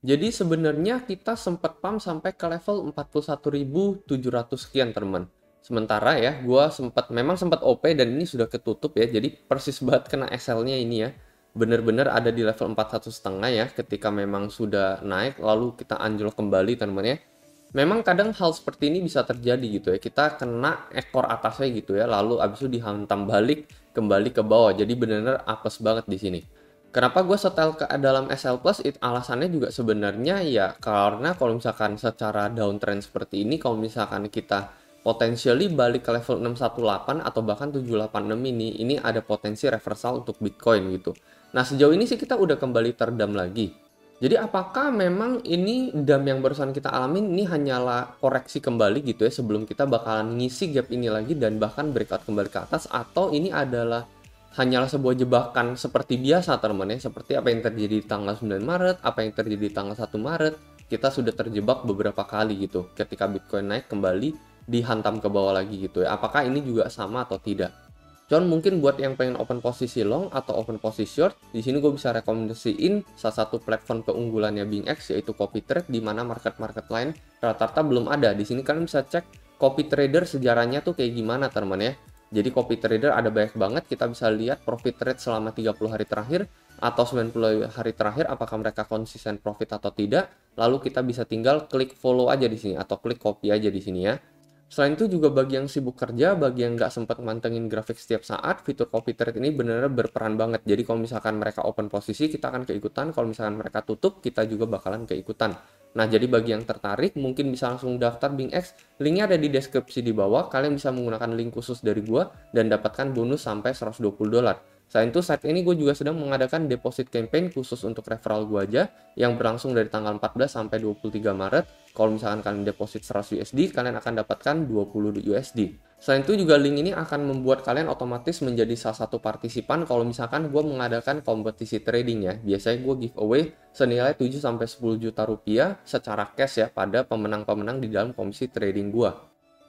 Jadi sebenarnya kita sempat pump sampai ke level 41.700 sekian teman. Sementara ya, gua memang sempat OP dan ini sudah ketutup ya. Jadi persis banget kena SL-nya ini ya. Bener-bener ada di level 41,5 ya ketika memang sudah naik lalu kita anjlok kembali teman ya. Memang kadang hal seperti ini bisa terjadi gitu ya. Kita kena ekor atasnya gitu ya, lalu abis itu dihantam balik kembali ke bawah. Jadi bener-bener apes banget di sini. Kenapa gue setel ke dalam SL Plus? Alasannya juga sebenarnya ya karena kalau misalkan secara downtrend seperti ini, kalau misalkan kita potentially balik ke level 618 atau bahkan 786 ini ada potensi reversal untuk Bitcoin gitu. Nah sejauh ini sih kita udah kembali terdam lagi. Jadi apakah memang ini dam yang barusan kita alamin ini hanyalah koreksi kembali gitu ya sebelum kita bakalan ngisi gap ini lagi dan bahkan breakout kembali ke atas, atau ini adalah hanyalah sebuah jebakan seperti biasa teman ya, seperti apa yang terjadi di tanggal 9 Maret, apa yang terjadi di tanggal 1 Maret, kita sudah terjebak beberapa kali gitu ketika Bitcoin naik kembali dihantam ke bawah lagi gitu ya. Apakah ini juga sama atau tidak? Cuman mungkin buat yang pengen open posisi long atau open posisi short, di sini gue bisa rekomendasiin salah satu platform keunggulannya BingX yaitu CopyTrade, di mana market-market lain rata-rata belum ada. Di sini kalian bisa cek CopyTrader sejarahnya tuh kayak gimana teman ya. Jadi CopyTrader ada banyak banget, kita bisa lihat profit rate selama 30 hari terakhir atau 90 hari terakhir apakah mereka konsisten profit atau tidak. Lalu kita bisa tinggal klik follow aja di sini atau klik copy aja di sini ya. Selain itu juga bagi yang sibuk kerja, bagi yang nggak sempat mantengin grafik setiap saat, fitur copy trade ini benar-benar berperan banget. Jadi kalau misalkan mereka open posisi, kita akan keikutan. Kalau misalkan mereka tutup, kita juga bakalan keikutan. Nah, jadi bagi yang tertarik, mungkin bisa langsung daftar BingX. Linknya ada di deskripsi di bawah. Kalian bisa menggunakan link khusus dari gua dan dapatkan bonus sampai $120. Selain itu, saat ini gue juga sedang mengadakan deposit campaign khusus untuk referral gue aja yang berlangsung dari tanggal 14 sampai 23 Maret. Kalau misalkan kalian deposit 100 USD, kalian akan dapatkan 20 USD. Selain itu juga link ini akan membuat kalian otomatis menjadi salah satu partisipan kalau misalkan gue mengadakan kompetisi trading ya. Biasanya gue giveaway senilai 7-10 juta rupiah secara cash ya pada pemenang-pemenang di dalam komisi trading gue.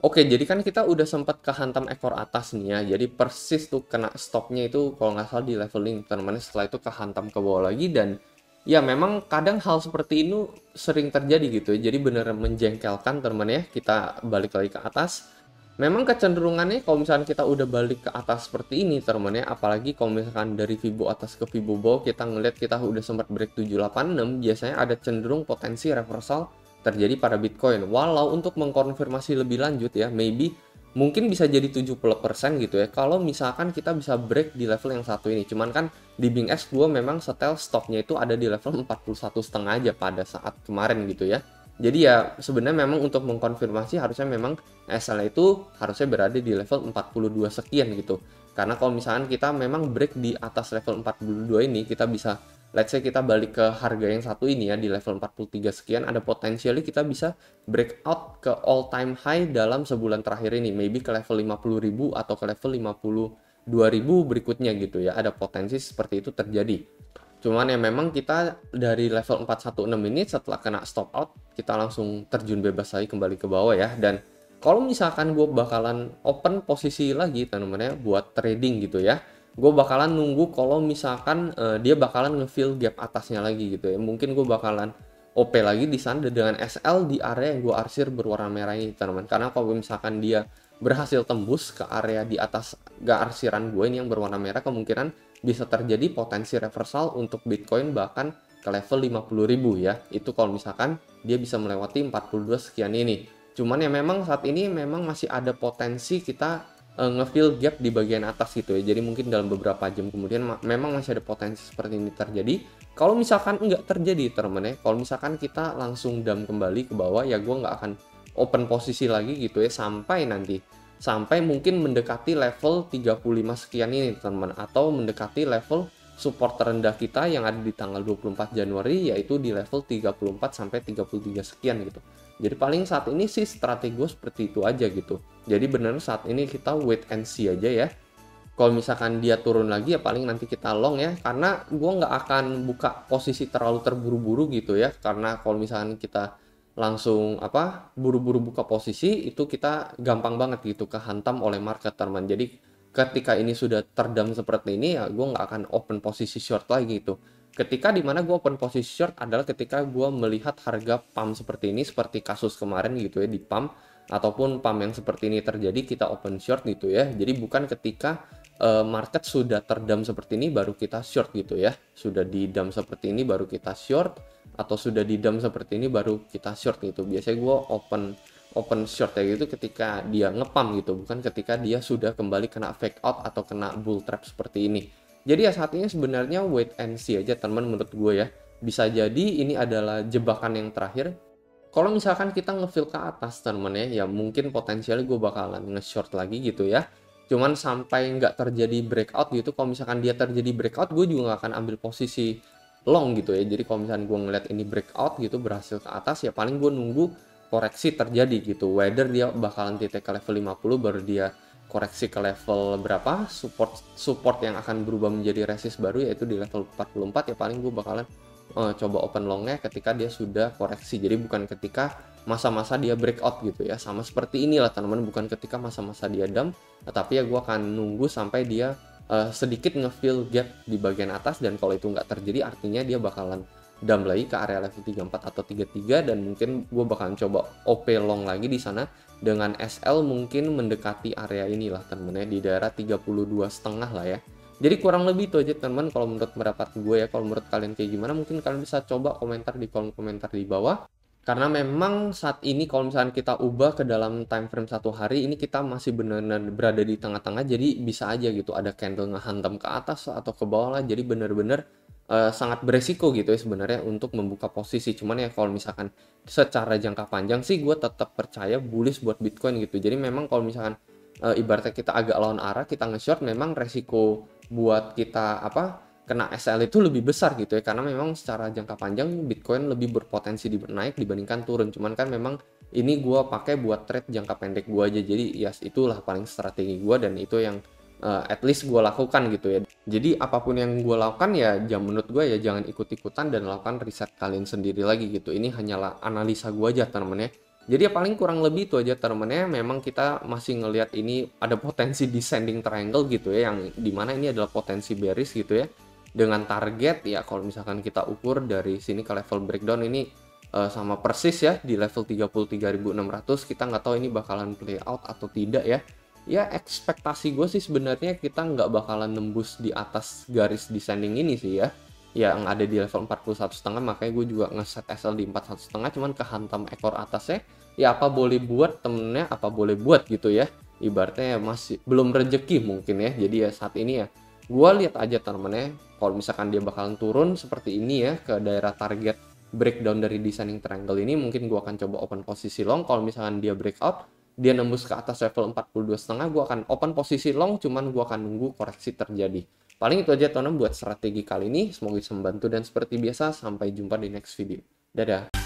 Oke, jadi kan kita udah sempat kehantam ekor atas nih ya. Jadi persis tuh kena stopnya itu kalau nggak salah di leveling teman-teman. Setelah itu kehantam ke bawah lagi dan ya memang kadang hal seperti ini sering terjadi gitu ya. Jadi bener menjengkelkan teman ya. Kita balik lagi ke atas. Memang kecenderungannya kalau misalkan kita udah balik ke atas seperti ini teman ya, apalagi kalau misalkan dari Fibo atas ke Fibo bawah kita ngelihat kita udah sempat break 786, biasanya ada cenderung potensi reversal terjadi pada Bitcoin. Walau untuk mengkonfirmasi lebih lanjut ya, maybe mungkin bisa jadi 70% gitu ya. Kalau misalkan kita bisa break di level yang satu ini. Cuman kan di BingX gue memang setel stopnya itu ada di level 41,5 aja pada saat kemarin gitu ya. Jadi ya sebenarnya memang untuk mengkonfirmasi harusnya memang SL itu harusnya berada di level 42 sekian gitu. Karena kalau misalkan kita memang break di atas level 42 ini, kita bisa let's say kita balik ke harga yang satu ini ya di level 43 sekian, ada potensial kita bisa breakout ke all time high dalam sebulan terakhir ini, maybe ke level 50.000 atau ke level 52.000 berikutnya gitu ya. Ada potensi seperti itu terjadi. Cuman ya memang kita dari level 416 ini setelah kena stop out, kita langsung terjun bebas lagi kembali ke bawah ya. Dan kalau misalkan gue bakalan open posisi lagi teman-teman ya buat trading gitu ya, gue bakalan nunggu kalau misalkan dia bakalan ngefill gap atasnya lagi gitu ya. Mungkin gue bakalan OP lagi di sana dengan SL di area yang gue arsir berwarna merah ini teman-teman. Karena kalau misalkan dia berhasil tembus ke area di atas arsiran gue ini yang berwarna merah, kemungkinan bisa terjadi potensi reversal untuk Bitcoin bahkan ke level 50.000 ya. Itu kalau misalkan dia bisa melewati 42 sekian ini. Cuman ya memang saat ini memang masih ada potensi kita ngefill gap di bagian atas gitu ya. Jadi mungkin dalam beberapa jam kemudian memang masih ada potensi seperti ini terjadi. Kalau misalkan nggak terjadi teman ya, kalau misalkan kita langsung dam kembali ke bawah ya gue nggak akan open posisi lagi gitu ya sampai mungkin mendekati level 35 sekian ini teman-teman, atau mendekati level support terendah kita yang ada di tanggal 24 Januari yaitu di level 34 sampai 33 sekian gitu. Jadi paling saat ini sih strategi gue seperti itu aja gitu. Jadi benar saat ini kita wait and see aja ya. Kalau misalkan dia turun lagi ya paling nanti kita long ya, karena gue nggak akan buka posisi terlalu terburu-buru gitu ya, karena kalau misalkan kita langsung buru-buru buka posisi itu kita gampang banget gitu kehantam oleh market teman. Jadi ketika ini sudah terdam seperti ini ya gue nggak akan open posisi short lagi gitu. Ketika dimana gue open posisi short adalah ketika gue melihat harga pump seperti ini, seperti kasus kemarin gitu ya di pump, ataupun pump yang seperti ini terjadi kita open short gitu ya. Jadi bukan ketika market sudah terdam seperti ini baru kita short gitu ya. Sudah di dump seperti ini baru kita short, atau sudah di dump seperti ini baru kita short gitu. Biasanya gue open short ya gitu ketika dia ngepump gitu, bukan ketika dia sudah kembali kena fake out atau kena bull trap seperti ini. Jadi ya saat ini sebenarnya wait and see aja teman menurut gue ya. Bisa jadi ini adalah jebakan yang terakhir. Kalau misalkan kita ngefill ke atas teman ya mungkin potensialnya gue bakalan nge-short lagi gitu ya. Cuman sampai nggak terjadi breakout gitu, kalau misalkan dia terjadi breakout gue juga nggak akan ambil posisi long gitu ya. Jadi kalau misalkan gue ngeliat ini breakout gitu berhasil ke atas ya paling gue nunggu koreksi terjadi gitu, whether dia bakalan titik ke level 50 baru dia koreksi ke level berapa, support yang akan berubah menjadi resist baru yaitu di level 44 ya paling gue bakalan coba open longnya ketika dia sudah koreksi. Jadi bukan ketika masa-masa dia breakout gitu ya, sama seperti inilah teman-teman, bukan ketika masa-masa dia dump, tetapi ya gue akan nunggu sampai dia sedikit ngefill gap di bagian atas, dan kalau itu nggak terjadi artinya dia bakalan dump lagi ke area level 34 atau 33, dan mungkin gue bakalan coba OP long lagi di sana dengan SL mungkin mendekati area inilah temen ya, di daerah 32,5 lah ya. Jadi kurang lebih itu aja teman kalau menurut pendapat gue ya. Kalau menurut kalian kayak gimana mungkin kalian bisa coba komentar di kolom komentar di bawah. Karena memang saat ini kalau misalnya kita ubah ke dalam time frame 1 hari ini kita masih benar-benar berada di tengah-tengah, jadi bisa aja gitu ada candle ngehantam ke atas atau ke bawah lah. Jadi benar-benar sangat beresiko gitu ya sebenarnya untuk membuka posisi. Cuman ya kalau misalkan secara jangka panjang sih gue tetap percaya bullish buat Bitcoin gitu. Jadi memang kalau misalkan ibaratnya kita agak lawan arah kita nge-short, memang resiko buat kita kena SL itu lebih besar gitu ya, karena memang secara jangka panjang Bitcoin lebih berpotensi naik dibandingkan turun. Cuman kan memang ini gue pakai buat trade jangka pendek gue aja, jadi ya itulah paling strategi gue dan itu yang at least gue lakukan gitu ya. Jadi apapun yang gue lakukan ya menurut gue ya jangan ikut-ikutan dan lakukan riset kalian sendiri lagi gitu. Ini hanyalah analisa gue aja temen ya. Jadi ya paling kurang lebih itu aja temennya. Memang kita masih ngelihat ini ada potensi descending triangle gitu ya, yang dimana ini adalah potensi bearish gitu ya, dengan target ya kalau misalkan kita ukur dari sini ke level breakdown ini sama persis ya di level 33.600. Kita nggak tahu ini bakalan play out atau tidak ya. Ya ekspektasi gue sih sebenarnya kita nggak bakalan nembus di atas garis descending ini sih ya, yang ada di level 41,5. Makanya gue juga ngeset SL di 41,5, cuman kehantam ekor atasnya ya apa boleh buat temennya, apa boleh buat gitu ya. Ibaratnya masih belum rezeki mungkin ya. Jadi ya saat ini ya gue lihat aja temennya, kalau misalkan dia bakalan turun seperti ini ya ke daerah target breakdown dari descending triangle ini, mungkin gue akan coba open posisi long. Kalau misalkan dia breakout, dia nembus ke atas level 42,5, gue akan open posisi long, cuman gue akan nunggu koreksi terjadi. Paling itu aja teman-teman buat strategi kali ini, semoga bisa membantu dan seperti biasa sampai jumpa di next video. Dadah.